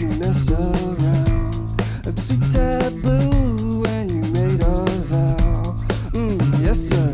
you mess around. A sweet taboo when you made a vow. Yes, sir.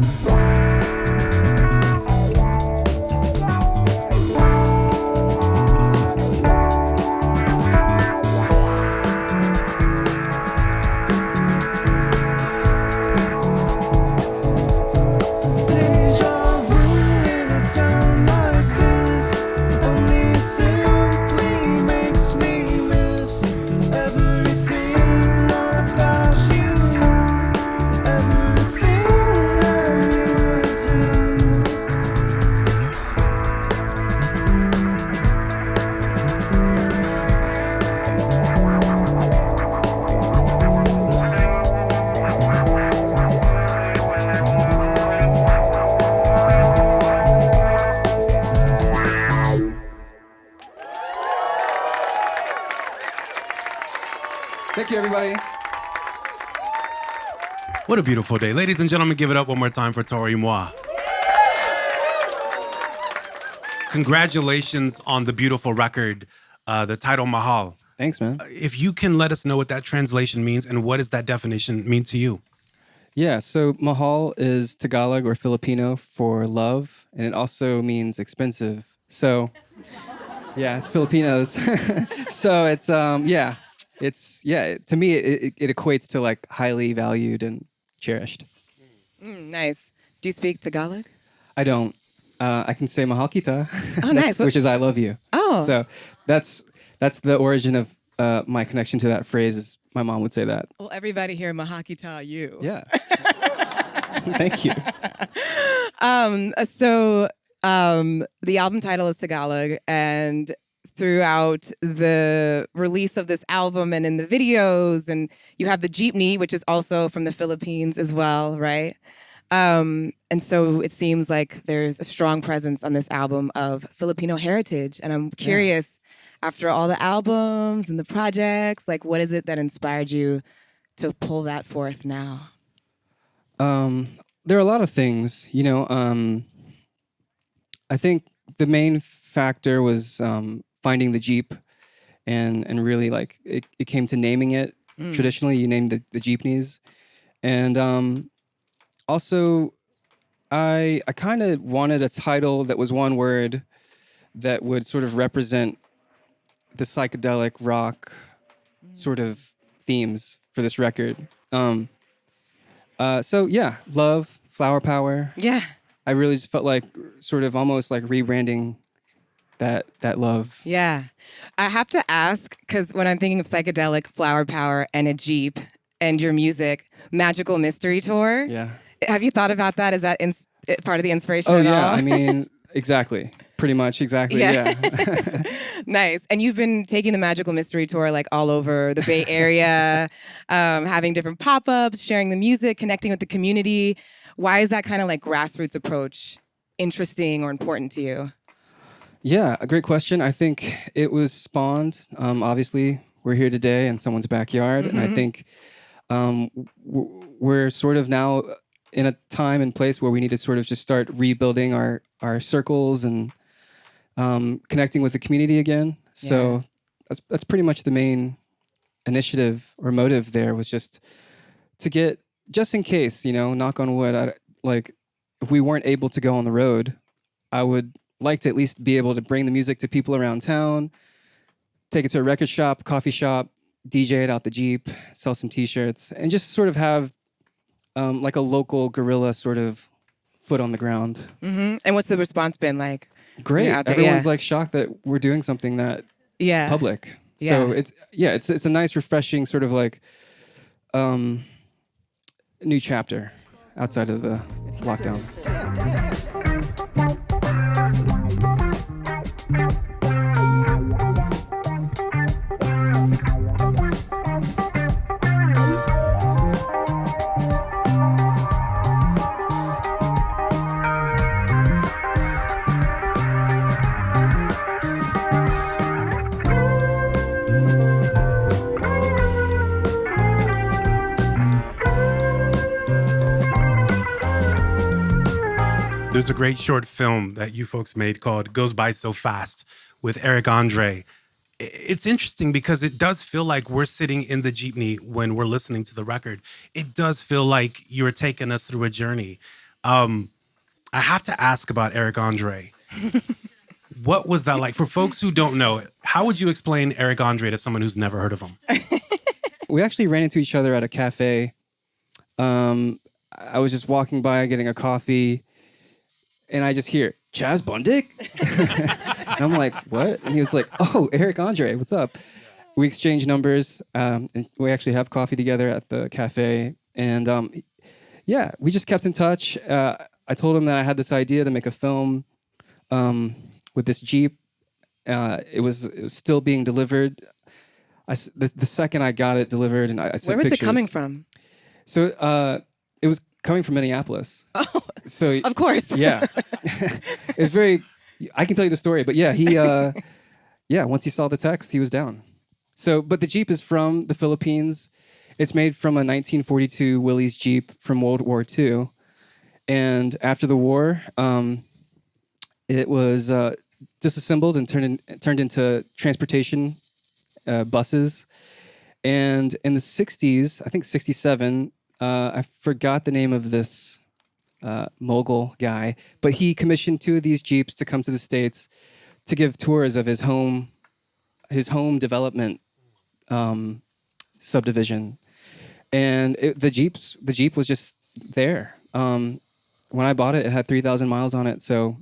Thank you, everybody. What a beautiful day. Ladies and gentlemen, give it up one more time for Tori Moi. Congratulations on the beautiful record, the title MAHAL. Thanks, man. If you can let us know what that translation means and what does that definition mean to you? Yeah, so MAHAL is Tagalog or Filipino for love, and it also means expensive. So, yeah, it's Filipinos. So it's, to me, it equates to like highly valued and cherished. Nice. Do you speak Tagalog? I don't. I can say mahal kita. Oh, nice. Which is I love you. Oh. So that's the origin of my connection to that phrase. Is my mom would say that. Well, everybody here, mahal kita you. Yeah. Thank you. So the album title is Tagalog, and throughout the release of this album and in the videos, and you have the jeepney, which is also from the Philippines as well, right? And so it seems like there's a strong presence on this album of Filipino heritage. And I'm curious, after all the albums and the projects, like what is it that inspired you to pull that forth now? There are a lot of things, you know. I think the main factor was finding the Jeep, and really like it came to naming it. Traditionally, you named the jeepneys, and also I kind of wanted a title that was one word that would sort of represent the psychedelic rock sort of themes for this record. So yeah, love, flower power. Yeah. I really just felt like sort of almost like rebranding that love. Yeah. I have to ask, because when I'm thinking of psychedelic, flower power, and a Jeep, and your music, Magical Mystery Tour. Yeah. Have you thought about that? Is that part of the inspiration at yeah. all? I mean, exactly. Pretty much, exactly. Yeah. Nice. And you've been taking the Magical Mystery Tour like all over the Bay Area, having different pop-ups, sharing the music, connecting with the community. Why is that kind of like grassroots approach interesting or important to you? Yeah, a great question. I think it was spawned. Obviously, we're here today in someone's backyard. And I think we're sort of now in a time and place where we need to sort of just start rebuilding our circles and connecting with the community again. So that's pretty much the main initiative or motive there, was just to get, just in case, you know, knock on wood, like if we weren't able to go on the road, I would like to at least be able to bring the music to people around town, take it to a record shop, coffee shop, DJ it out the Jeep, sell some t-shirts, and just sort of have like a local guerrilla sort of foot on the ground. Mm-hmm. And what's the response been like? Great. There, everyone's like shocked that we're doing something that public. So it's a nice, refreshing sort of like new chapter outside of the lockdown. There's a great short film that you folks made called Goes By So Fast with Eric Andre. it's interesting because it does feel like we're sitting in the jeepney when we're listening to the record. It does feel like you're taking us through a journey. I have to ask about Eric Andre. What was that like? For folks who don't know, how would you explain Eric Andre to someone who's never heard of him? We actually ran into each other at a cafe. I was just walking by getting a coffee, and I just hear, Chaz Bundick? And I'm like, what? And he was like, oh, Eric Andre, what's up? We exchanged numbers, and we actually have coffee together at the cafe. And yeah, we just kept in touch. I told him that I had this idea to make a film with this Jeep. It was still being delivered. The second I got it delivered, and I sent Where was pictures. it coming from? So it was coming from Minneapolis. Oh, so of course. Yeah, it's very. I can tell you the story, but yeah, he yeah. Once he saw the text, he was down. So, but the Jeep is from the Philippines. It's made from a 1942 Willys Jeep from World War II, and after the war, it was disassembled and turned into transportation buses. And in the 60s, I think 67, I forgot the name of this mogul guy, but he commissioned 2 of these Jeeps to come to the States to give tours of his home development subdivision. And the Jeep was just there. When I bought it, it had 3,000 miles on it. So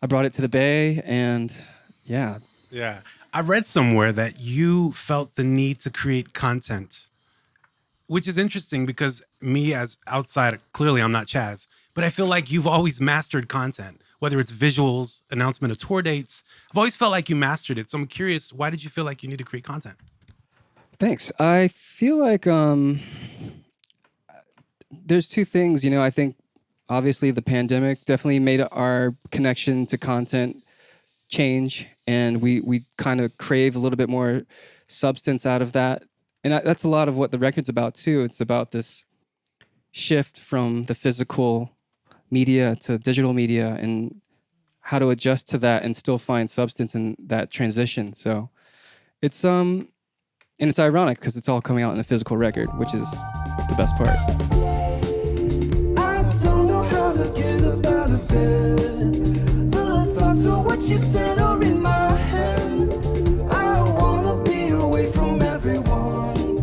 I brought it to the Bay, and yeah. Yeah. I read somewhere that you felt the need to create content, which is interesting because me as outsider, clearly I'm not Chaz, but I feel like you've always mastered content, whether it's visuals, announcement of tour dates. I've always felt like you mastered it. So I'm curious, why did you feel like you need to create content? Thanks. I feel like there's 2 things, I think obviously the pandemic definitely made our connection to content change, and we kind of crave a little bit more substance out of that. And that's a lot of what the record's about too. It's about this shift from the physical media to digital media and how to adjust to that and still find substance in that transition. So it's and it's ironic because it's all coming out in a physical record, which is the best part. I don't know how to get up out of bed. The thoughts of what you said are in my head. I wanna be away from everyone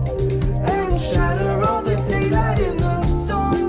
and shatter all the daylight in the sun.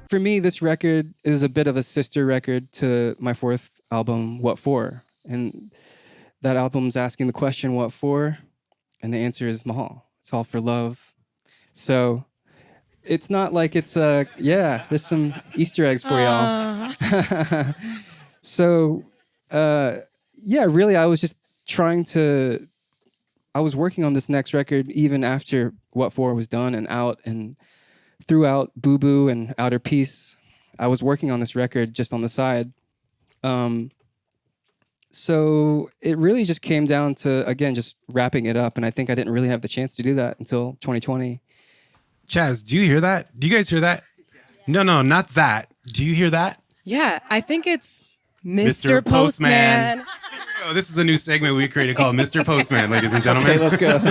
For me, this record is a bit of a sister record to my 4th album, What For? And that album's asking the question, what for? And the answer is MAHAL. It's all for love. So it's not like it's there's some Easter eggs for y'all. So, really, I was just I was working on this next record even after What For was done and out, and throughout Boo Boo and Outer Peace, I was working on this record just on the side. So it really just came down to, again, just wrapping it up. And I think I didn't really have the chance to do that until 2020. Chaz, do you hear that? Do you guys hear that? No, not that. Do you hear that? Yeah, I think it's Mr. Postman. Oh, this is a new segment we created called Mr. Postman, ladies and gentlemen. Okay, let's go.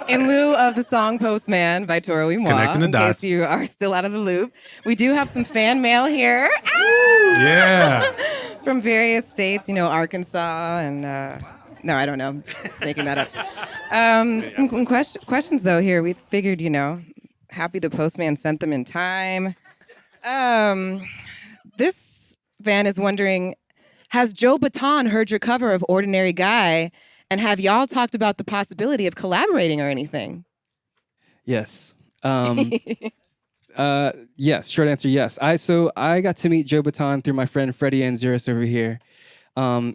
In lieu of the song Postman by Toro, Connecting the dots. in case you are still out of the loop, we do have some fan mail here. Yeah. From various states, Arkansas and, no, I don't know, I'm making that up. Some questions, though, here. We figured, happy the postman sent them in time. This fan is wondering, has Joe Baton heard your cover of Ordinary Guy? And have y'all talked about the possibility of collaborating or anything? Yes. Yes. Short answer, yes. I got to meet Joe Baton through my friend Freddie Anzuris over here.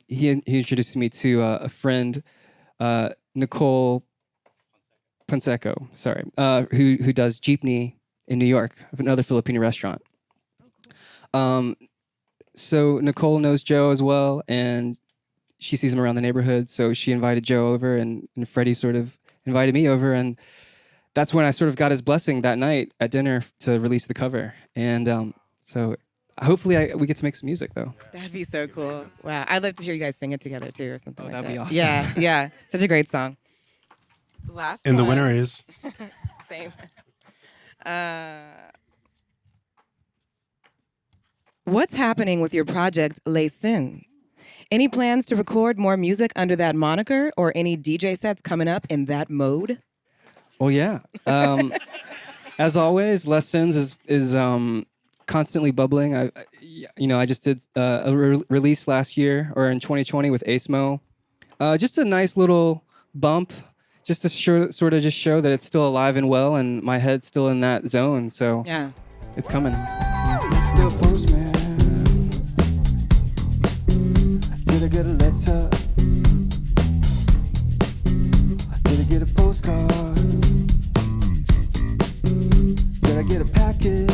He introduced me to a friend, Nicole Ponseco, sorry, who does Jeepney in New York, of another Filipino restaurant. So Nicole knows Joe as well, and she sees him around the neighborhood. So she invited Joe over, and Freddie sort of invited me over, and that's when I sort of got his blessing that night at dinner to release the cover. And so hopefully we get to make some music, though. That'd be so cool. Wow. I'd love to hear you guys sing it together, too, or something like that. That'd be awesome. Yeah, yeah. Such a great song. Last And one. the winner is? Same. What's happening with your project, Les Sins? Any plans to record more music under that moniker or any DJ sets coming up in that mode? Well, yeah. As always, Les Sins is constantly bubbling. I just did a release last year, or in 2020 with Acemo. Just a nice little bump, just to sort of just show that it's still alive and well, and my head's still in that zone. So Yeah. it's coming. Still Postman. Did I get a letter? Did I get a postcard? Did I get a package?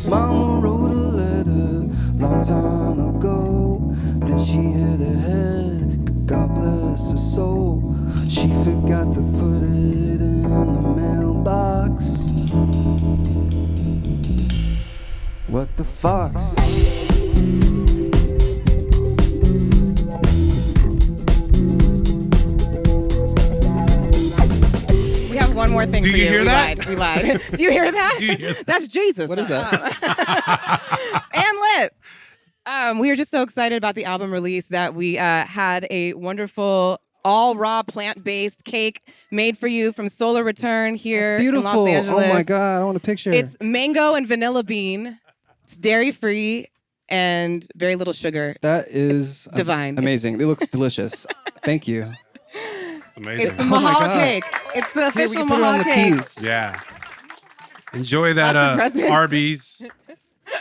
Mama wrote a letter long time ago. Then she hit her head. God bless her soul. She forgot to put it in the mailbox. What the fox? We have one more thing Do for you you. hear We that? lied. We lied. Do you hear that? Do you hear that? That's Jesus. What is that? It's Litt. We were just so excited about the album release that we had a wonderful all raw plant-based cake made for you from Solar Return here It's beautiful. in Los Angeles. Oh my God, I want a picture. It's mango and vanilla bean. It's dairy-free and very little sugar. That is divine. Amazing. It looks delicious. Thank you. It's amazing. It's the my MAHAL God. cake. It's the Here, we official can put it on MAHAL the cake. keys. Yeah. Enjoy that Lots of presents. Arby's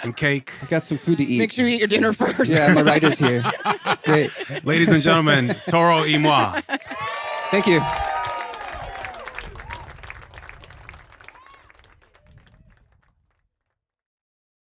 and cake. I got some food to eat. Make sure you eat your dinner first. Yeah, my writer's here. Great. Ladies and gentlemen, Toro y moi. Thank you.